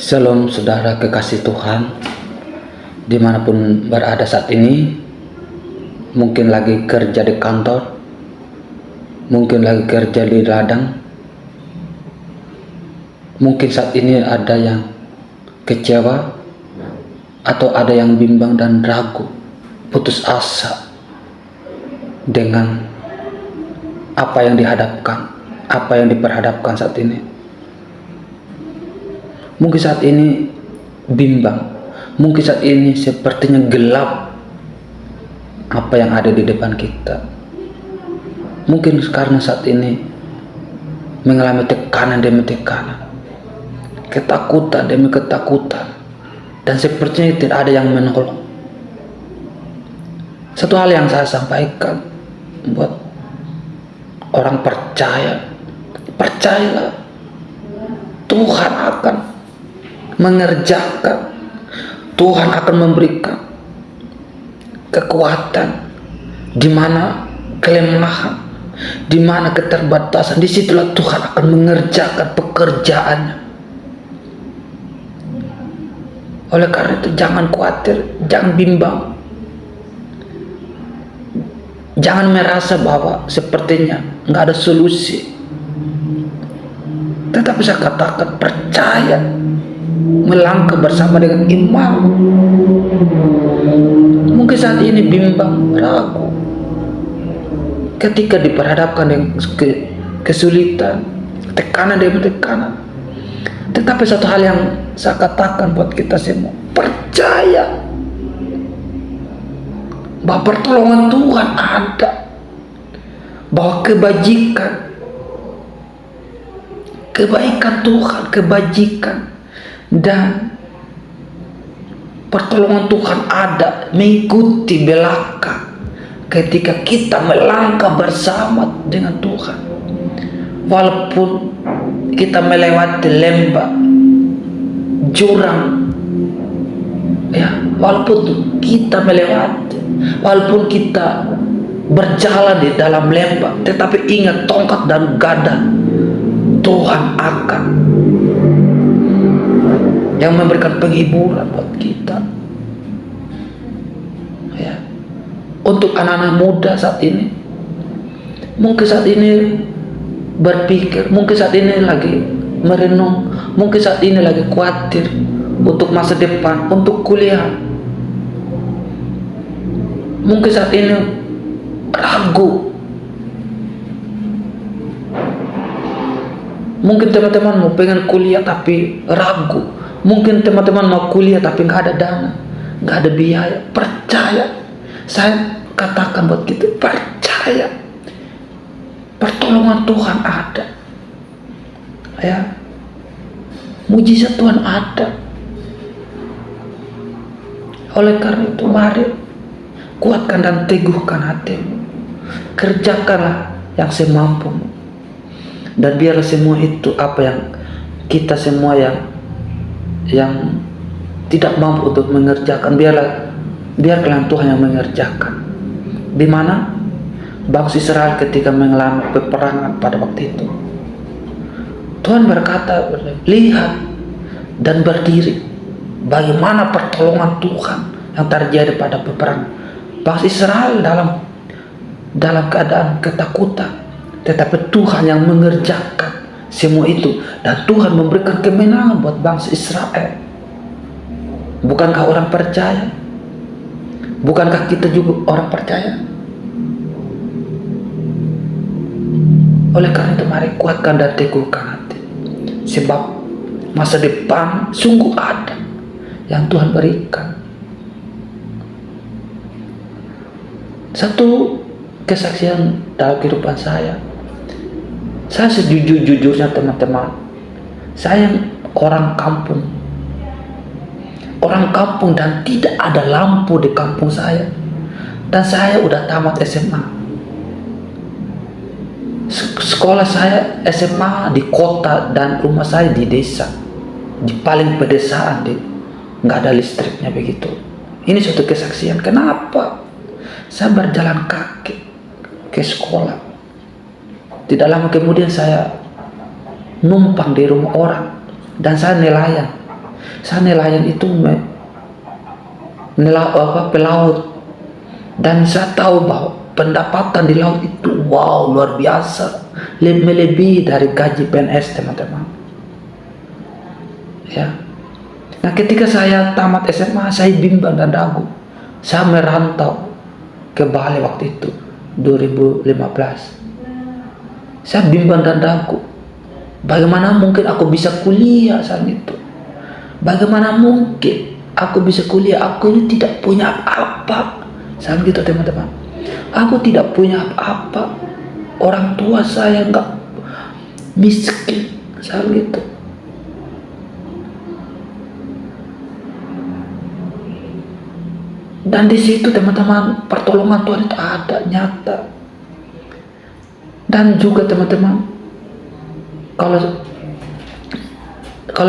Shalom saudara kekasih Tuhan, dimanapun berada saat ini, mungkin lagi kerja di kantor, mungkin lagi kerja di ladang, mungkin saat ini ada yang kecewa, atau ada yang bimbang dan ragu, putus asa dengan apa yang dihadapkan, apa yang diperhadapkan saat ini. Mungkin saat ini bimbang, mungkin saat ini sepertinya gelap apa yang ada di depan kita. Mungkin karena saat ini mengalami tekanan demi tekanan, ketakutan demi ketakutan, dan sepertinya tidak ada yang menolong. Satu hal yang saya sampaikan buat orang percaya, percayalah Tuhan akan mengerjakan, Tuhan akan memberikan kekuatan di mana kelemahan, di mana keterbatasan, disitulah Tuhan akan mengerjakan pekerjaannya. Oleh karena itu jangan khawatir, jangan bimbang, jangan merasa bahwa sepertinya nggak ada solusi. Tetapi saya katakan percaya, melangkah bersama dengan iman. Mungkin saat ini bimbang, ragu, ketika diperhadapkan dengan kesulitan, tekanan demi tekanan. Tetapi satu hal yang saya katakan buat kita semua, percaya bahwa pertolongan Tuhan ada, bahwa kebaikan Tuhan, kebajikan dan pertolongan Tuhan ada mengikuti belakang ketika kita melangkah bersama dengan Tuhan. Walaupun kita melewati lembah, jurang, ya, walaupun kita melewati, walaupun kita berjalan di dalam lembah, tetapi ingat tongkat dan gada Tuhan akan yang memberikan penghiburan buat kita. Ya. Untuk anak-anak muda saat ini, mungkin saat ini berpikir, mungkin saat ini lagi merenung, mungkin saat ini lagi khawatir untuk masa depan, untuk kuliah. Mungkin saat ini ragu. Mungkin teman-teman mau pengen kuliah tapi ragu. Mungkin teman-teman mau kuliah tapi nggak ada dana, nggak ada biaya. Percaya, saya katakan buat kita, percaya pertolongan Tuhan ada, ya, mujizat Tuhan ada. Oleh karena itu mari kuatkan dan teguhkan hatimu, kerjakanlah yang semampumu, dan biarlah semua itu apa yang kita semua yang tidak mampu untuk mengerjakan, biarlah Tuhan yang mengerjakan. Di mana bangsa Israel ketika mengalami peperangan pada waktu itu, Tuhan berkata, lihat dan berdiri bagaimana pertolongan Tuhan yang terjadi pada peperangan. Bangsa Israel dalam keadaan ketakutan, tetapi Tuhan yang mengerjakan semua itu, dan Tuhan memberikan kemenangan buat bangsa Israel. Bukankah orang percaya? Bukankah kita juga orang percaya? Oleh karena itu mari kuatkan dan teguhkan hati, sebab masa depan sungguh ada yang Tuhan berikan. Satu kesaksian dalam kehidupan saya sejujur-jujurnya teman-teman, saya orang kampung dan tidak ada lampu di kampung saya, dan saya udah tamat SMA. Sekolah saya SMA di kota dan rumah saya di desa, di paling pedesaan, nggak ada listriknya begitu. Ini suatu kesaksian. Kenapa? Saya berjalan kaki ke sekolah. Tidak lama kemudian saya numpang di rumah orang dan saya nelayan. Saya nelayan itu pelaut, dan saya tahu bahwa pendapatan di laut itu wow, luar biasa, melebihi dari gaji PNS, teman-teman. Ya. Nah, ketika saya tamat SMA, saya bimbang dan ragu. Saya merantau ke Bali waktu itu 2015. Saya bimbang dan ragu. Bagaimana mungkin aku bisa kuliah saat itu? Bagaimana mungkin aku bisa kuliah? Aku ini tidak punya apa-apa. Saat gitu, teman-teman. Aku tidak punya apa-apa. Orang tua saya enggak miskin. Saat gitu. Dan di situ, teman-teman, pertolongan Tuhan itu ada, nyata. Dan juga, teman-teman, kalau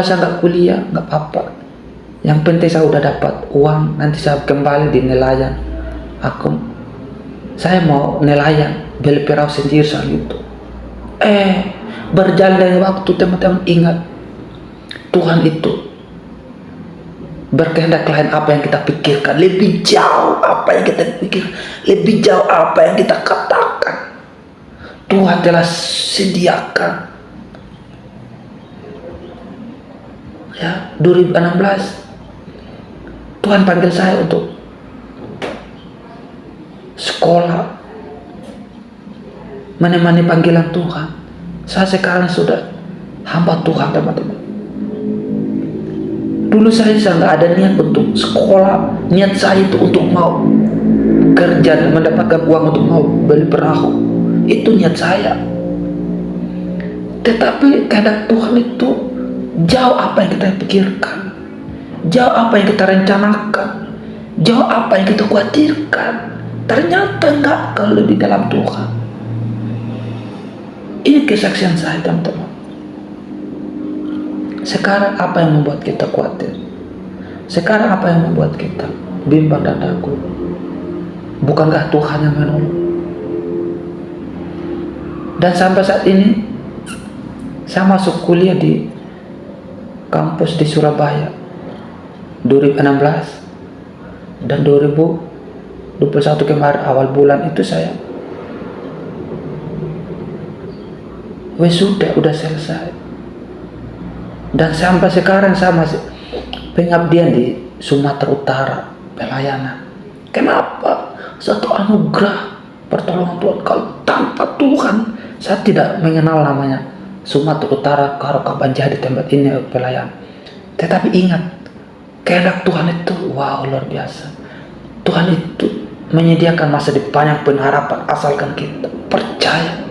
saya nggak kuliah nggak apa-apa, yang penting saya udah dapat uang, nanti saya kembali di nelayan. Saya mau nelayan, beli perahu sendiri soal itu. Berjalan waktu, teman-teman, ingat Tuhan itu berkehendak lain apa yang kita pikirkan, lebih jauh apa yang kita pikir, lebih jauh apa yang kita katakan. Tuhan telah sediakan. Ya, 2016 Tuhan panggil saya untuk sekolah, menemani panggilan Tuhan. Saya sekarang sudah hamba Tuhan, teman-teman. Dulu saya nggak ada niat untuk sekolah, niat saya itu untuk mau kerja dan mendapatkan uang untuk mau beli perahu. Itu niat saya. Tetapi kehendak Tuhan itu jauh apa yang kita pikirkan, jauh apa yang kita rencanakan, jauh apa yang kita khawatirkan. Ternyata enggak kalau di dalam Tuhan. Ini kesaksian saya, teman-teman. Sekarang apa yang membuat kita khawatir? Sekarang apa yang membuat kita bimbang dan takut? Bukankah Tuhan yang menolong? Dan sampai saat ini saya masuk kuliah di kampus di Surabaya 2016, dan 2021 kemarin awal bulan itu saya udah selesai. Dan sampai sekarang saya masih pengabdian di Sumatera Utara, pelayanan. Kenapa? Satu anugerah pertolongan Tuhan. Kalau tanpa Tuhan, saya tidak mengenal namanya Sumatera Utara, Karokabanjah di tempat ini pelayan. Tetapi ingat, kehendak Tuhan itu wow, luar biasa. Tuhan itu menyediakan masa depan yang pengharapan asalkan kita percaya.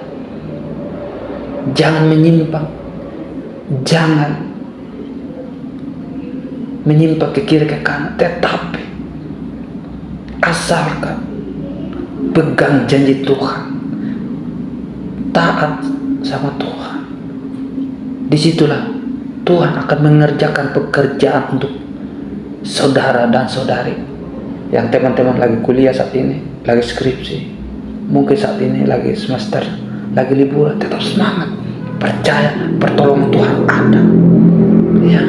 Jangan menyimpang, jangan menyimpang ke kiri ke kanan, tetapi asalkan pegang janji Tuhan, taat sama Tuhan. Disitulah Tuhan akan mengerjakan pekerjaan untuk saudara dan saudari yang teman-teman lagi kuliah saat ini, lagi skripsi, mungkin saat ini lagi semester, lagi liburan. Tetap semangat, percaya pertolongan Tuhan ada, ya.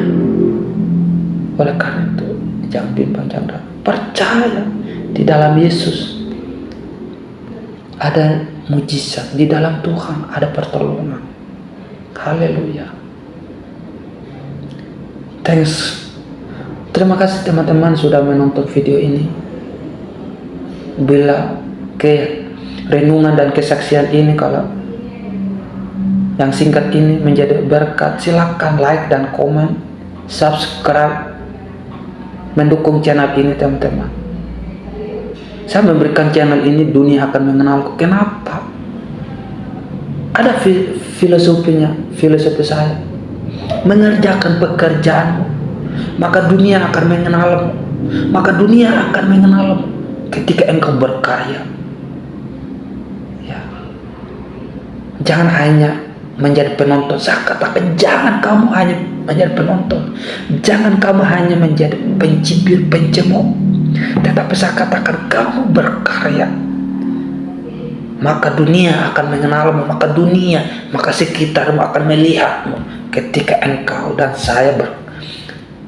Oleh karena itu jangan bimbang, jangan percaya di dalam Yesus ada mujizat, di dalam Tuhan ada pertolongan. Haleluya. Terima kasih teman-teman sudah menonton video ini. Bila renungan dan kesaksian ini, kalau yang singkat ini menjadi berkat, silakan like dan komen, subscribe, mendukung channel ini, teman-teman. Saya memberikan channel ini, dunia akan mengenalku. Kenapa? Ada filosofinya, filosofi saya. Mengerjakan pekerjaanmu, maka dunia akan mengenalmu. Maka dunia akan mengenalmu ketika engkau berkarya. Ya. Jangan hanya menjadi penonton. Saya katakan, jangan kamu hanya menjadi penonton, jangan kamu hanya menjadi pencibir, pencemooh, tetapi saya katakan kamu berkarya. Maka dunia akan mengenalmu, maka sekitarmu akan melihatmu ketika engkau dan saya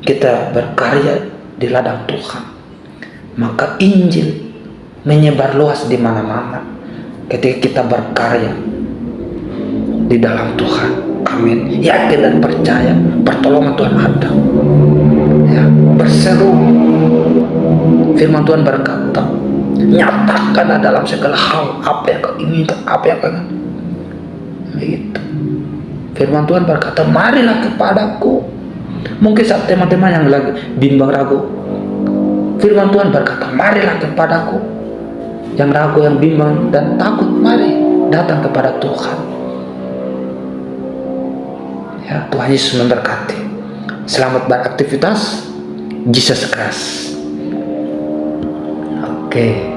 kita berkarya di ladang Tuhan, maka Injil menyebar luas di mana-mana ketika kita berkarya di dalam Tuhan. Amin. Yakin dan percaya pertolongan Tuhan ada. Ya, berseru. Firman Tuhan berkata, nyatakanlah dalam segala hal apa yang kau inginkan, apa yang kau inginkan. Begitu. Firman Tuhan berkata, marilah kepadaku. Mungkin saat teman-teman yang lagi bimbang ragu, firman Tuhan berkata, marilah kepadaku. Yang ragu, yang bimbang dan takut, mari datang kepada Tuhan. Ya, Tuhan Yesus memberkati. Selamat beraktivitas. Jesus Christ. Oke.